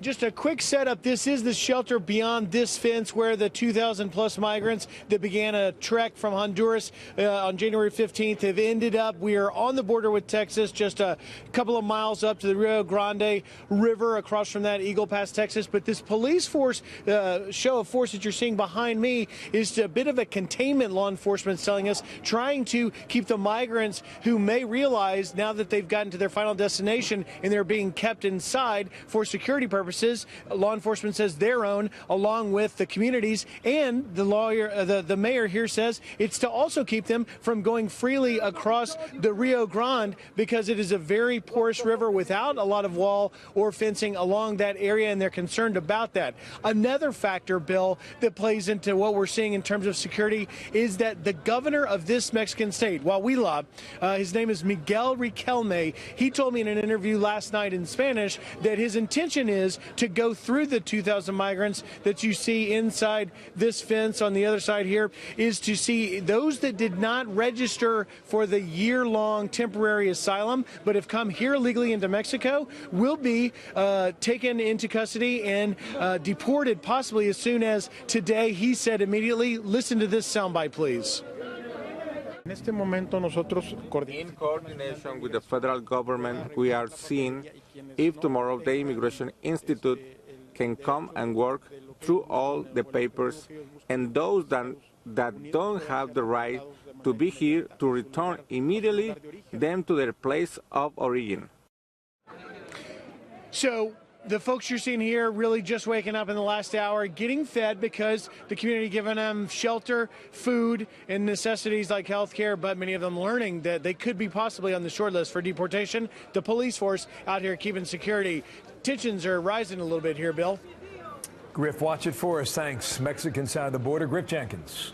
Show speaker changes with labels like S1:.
S1: Just a quick setup. This is the shelter beyond this fence where the 2,000+ migrants that began a trek from Honduras on January 15th have ended up. We are on the border with Texas, just a couple of miles up to the Rio Grande River across from that, Eagle Pass, Texas. But this police force, show of force that you're seeing behind me is a bit of a containment, law enforcement is telling us, trying to keep the migrants who may realize now that they've gotten to their final destination and they're being kept inside for security purposes. Law enforcement says their own, along with the communities, and the mayor here says it's to also keep them from going freely across the Rio Grande because it is a very porous river without a lot of wall or fencing along that area, and they're concerned about that. Another factor, Bill, that plays into what we're seeing in terms of security is that the governor of this Mexican state, Coahuila, his name is Miguel Riquelme, he told me in an interview last night in Spanish that his intention is to go through the 2,000 migrants that you see inside this fence on the other side here, is to see those that did not register for the year-long temporary asylum but have come here illegally into Mexico will be taken into custody and deported possibly as soon as today. He said immediately. Listen to this soundbite, please.
S2: In coordination with the federal government, we are seeing if tomorrow the Immigration Institute can come and work through all the papers, and those that don't have the right to be here to return immediately them to their place of origin.
S1: So the folks you're seeing here really just waking up in the last hour, getting fed because the community giving them shelter, food, and necessities like health care, but many of them learning that they could be possibly on the short list for deportation. The police force out here keeping security. Tensions are rising a little bit here, Bill.
S3: Griff, watch it for us. Thanks. Mexican side of the border, Griff Jenkins.